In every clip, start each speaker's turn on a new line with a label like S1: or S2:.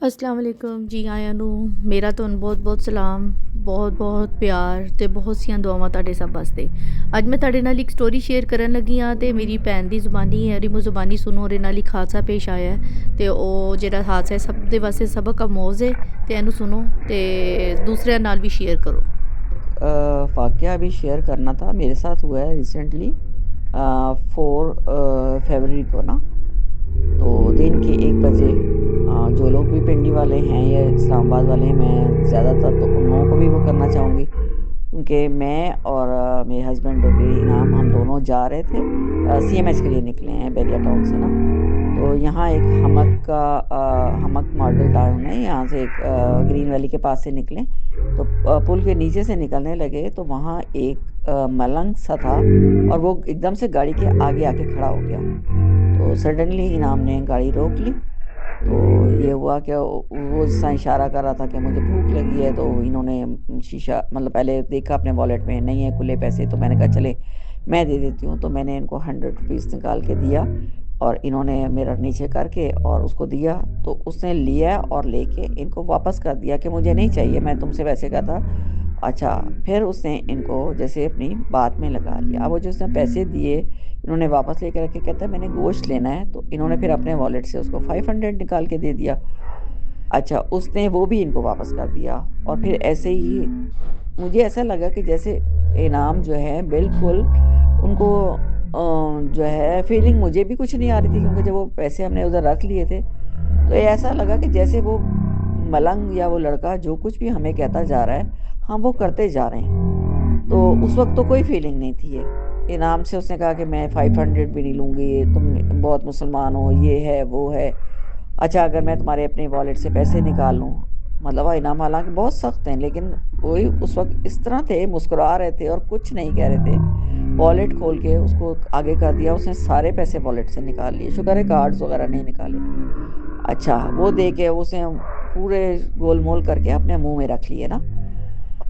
S1: अस्सलाम वालेकुम जी आਇਆਂ ਨੂੰ ਮੇਰਾ ਤੁਹਾਨੂੰ ਬਹੁਤ-ਬਹੁਤ ਸਲਾਮ, ਬਹੁਤ-ਬਹੁਤ ਪਿਆਰ ਤੇ ਬਹੁਤ ਸੀਆਂ ਦੁਆਵਾਂ ਤੁਹਾਡੇ ਸਭ ਵਾਸਤੇ। ਅੱਜ ਮੈਂ ਤੁਹਾਡੇ ਨਾਲ ਇੱਕ ਸਟੋਰੀ ਸ਼ੇਅਰ ਕਰਨ ਲੱਗੀ ਹਾਂ ਤੇ ਮੇਰੀ ਭੈਣ ਦੀ ਜ਼ੁਬਾਨੀ ਹੈ, ਰਿਮੂ ਜ਼ੁਬਾਨੀ ਸੁਣੋ। ਉਹਦੇ ਨਾਲ ਇੱਕ ਹਾਦਸਾ ਪੇਸ਼ ਆਇਆ ਹੈ ਤੇ ਉਹ ਜਿਹੜਾ ਹਾਦਸਾ ਹੈ ਸਭ ਦੇ ਵਾਸਤੇ ਸਬਕ ਆਮੋਜ਼ ਹੈ ਤੇ ਇਹਨੂੰ सुनो ਤੇ दूसरे ਨਾਲ भी शेयर करो।
S2: वाक़या अभी शेयर करना था, मेरे साथ हुआ है रिसेंटली 4 फरवरी को ना। तो दिन के 1 बजे जो लोग भी पिंडी वाले हैं या इस्लामाबाद वाले हैं, मैं ज़्यादातर तो उन लोगों को भी वो करना चाहूँगी, क्योंकि मैं और मेरे हस्बैंड के इनाम हम दोनों जा रहे थे, सीएमएच के लिए निकले हैं बैरिया टाउन से ना। तो यहाँ एक हमक मॉडल टाउन है, यहाँ से एक ग्रीन वैली के पास से निकले। तो पुल के नीचे से निकलने लगे तो वहाँ एक मलंग सा था और वो एकदम से गाड़ी के आगे आके खड़ा हो गया। तो सडनली इनाम ने गाड़ी रोक ली। तो ये हुआ कि वो जिस तरह इशारा कर रहा था कि मुझे भूख लगी है, तो इन्होंने शीशा मतलब पहले देखा अपने वॉलेट में नहीं है खुले पैसे, तो मैंने कहा चले मैं दे देती हूँ। तो मैंने इनको 100 रुपीज़ निकाल के दिया और इन्होंने मिरर नीचे करके और उसको दिया। तो उसने लिया और लेके इनको वापस कर दिया कि मुझे नहीं चाहिए, मैं तुमसे वैसे कहा था। अच्छा, फिर उसने इनको जैसे अपनी बात में लगा लिया। अब वो जो उसने पैसे दिए इन्होंने वापस लेके रखे, कहता है मैंने गोश्त लेना है। तो इन्होंने फिर अपने वॉलेट से उसको 500 निकाल के दे दिया। अच्छा, उसने वो भी इनको वापस कर दिया। और फिर ऐसे ही मुझे ऐसा लगा कि जैसे इनाम जो है बिल्कुल उनको जो है फीलिंग मुझे भी कुछ नहीं आ रही थी, क्योंकि जब वो पैसे हमने उधर रख लिए थे तो ये ऐसा लगा कि जैसे वो मलंग या वो लड़का जो कुछ भी हमें कहता जा रहा है हम वो करते जा रहे हैं। तो उस वक्त तो कोई फीलिंग नहीं थी। ये इनाम से उसने कहा कि मैं 500 भी नहीं लूँगी, तुम बहुत मुसलमान हो, ये है वो है। अच्छा, अगर मैं तुम्हारे अपने वॉलेट से पैसे निकाल लूँ, मतलब वो इनाम हालांकि बहुत सख्त हैं, लेकिन वही उस वक्त इस तरह थे, मुस्कुरा रहे थे और कुछ नहीं कह रहे थे। वॉलेट खोल के उसको आगे कर दिया, उसने सारे पैसे वॉलेट से निकाल लिए, शुक्र है कार्ड्स वगैरह नहीं निकाले। अच्छा, वो दे के उसने पूरे गोलमोल करके अपने मुंह में रख लिए ना।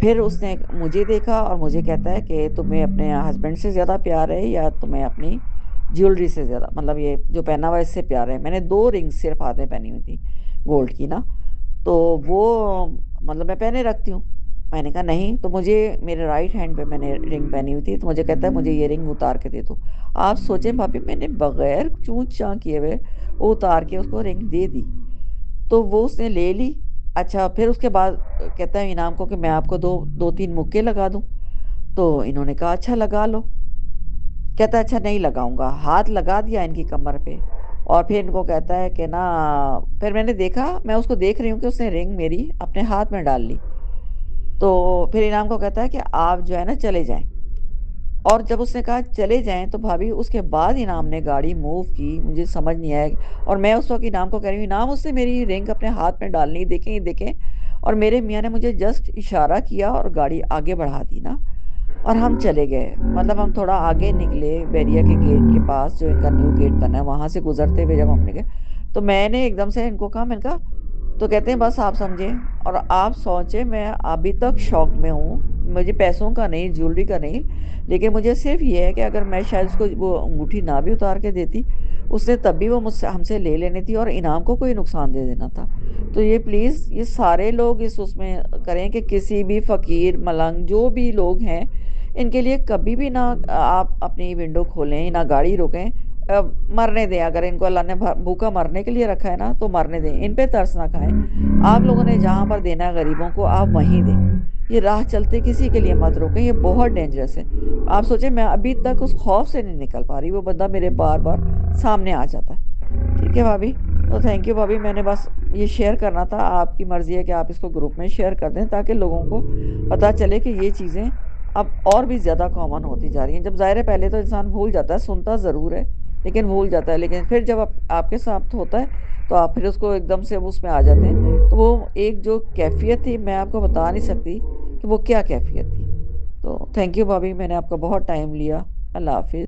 S2: फिर उसने मुझे देखा और मुझे कहता है कि तुम्हें अपने हस्बैंड से ज़्यादा प्यार है या तुम्हें अपनी ज्वेलरी से ज़्यादा, मतलब ये जो पहना हुआ है इससे प्यार है। मैंने 2 रिंग सिर्फ हाथ में पहनी हुई थी गोल्ड की ना। तो वो मतलब मैं पहने रखती हूँ। मैंने कहा नहीं, तो मुझे मेरे राइट हैंड पे मैंने रिंग पहनी हुई थी, तो मुझे कहता है मुझे ये रिंग उतार के दे दो। आप सोचें भाभी, मैंने बगैर चूं चां किए हुए वो उतार के उसको रिंग दे दी। तो वो उसने ले ली। अच्छा, फिर उसके बाद कहता है इनाम को कि मैं आपको दो दो तीन मुक्के लगा दूं। तो इन्होंने कहा अच्छा लगा लो। कहता है अच्छा नहीं लगाऊंगा। हाथ लगा दिया इनकी कमर पे और फिर इनको कहता है कि ना, फिर मैंने देखा, मैं उसको देख रही हूँ कि उसने रिंग मेरी अपने हाथ में डाल ली। तो फिर इनाम को कहता है कि आप जो है ना चले जाएं। और जब उसने कहा चले जाएं तो भाभी उसके बाद इनाम ने गाड़ी मूव की, मुझे समझ नहीं आया। और मैं उस वक्त इनाम को कह रही हूँ इनाम उसने मेरी रिंग अपने हाथ में डालनी, देखें ये देखें। और मेरे मियाँ ने मुझे जस्ट इशारा किया और गाड़ी आगे बढ़ा दी ना। और हम चले गए, मतलब हम थोड़ा आगे निकले बैरिया के गेट के पास, जो इनका न्यू गेट बना है, वहां से गुजरते हुए जब हमने गए तो मैंने एकदम से इनको कहा, मैंने कहा, तो कहते हैं बस आप समझे। और आप सोचे मैं अभी तक शॉक में हूँ। मुझे पैसों का नहीं, ज्वेलरी का नहीं, लेकिन मुझे सिर्फ ये है कि अगर मैं शायद उसको वो अंगूठी ना भी उतार के देती, उसने तब भी वो मुझसे हमसे ले लेनी थी और इनाम को कोई नुकसान दे देना था। तो ये प्लीज़ ये सारे लोग इस उसमें करें कि किसी भी फकीर मलंग जो भी लोग हैं इनके लिए कभी भी ना आप अपनी विंडो खोलें ना गाड़ी रोकें। मरने दें, अगर इनको अल्लाह ने भूखा मरने के लिए रखा है ना तो मरने दें, इन पे तरस ना खाएं। आप लोगों ने जहां पर देना है गरीबों को आप वहीं दें। ये राह चलते किसी के लिए मत रोकें, ये बहुत डेंजरस है। आप सोचें मैं अभी तक उस खौफ से नहीं निकल पा रही, वो बंदा मेरे बार बार सामने आ जाता है। ठीक है भाभी, तो थैंक यू भाभी, मैंने बस ये शेयर करना था। आपकी मर्जी है कि आप इसको ग्रुप में शेयर कर दें ताकि लोगों को पता चले कि ये चीज़ें अब और भी ज़्यादा कॉमन होती जा रही हैं। जब ज़ाहिर है पहले तो इंसान भूल जाता है, सुनता ज़रूर है लेकिन भूल जाता है, लेकिन फिर जब आपके साथ होता है तो आप फिर उसको एकदम से उसमें आ जाते हैं। तो वो एक जो कैफियत थी मैं आपको बता नहीं सकती कि वो क्या कैफियत थी। तो थैंक यू भाभी, मैंने आपका बहुत टाइम लिया। अल्लाह हाफिज़।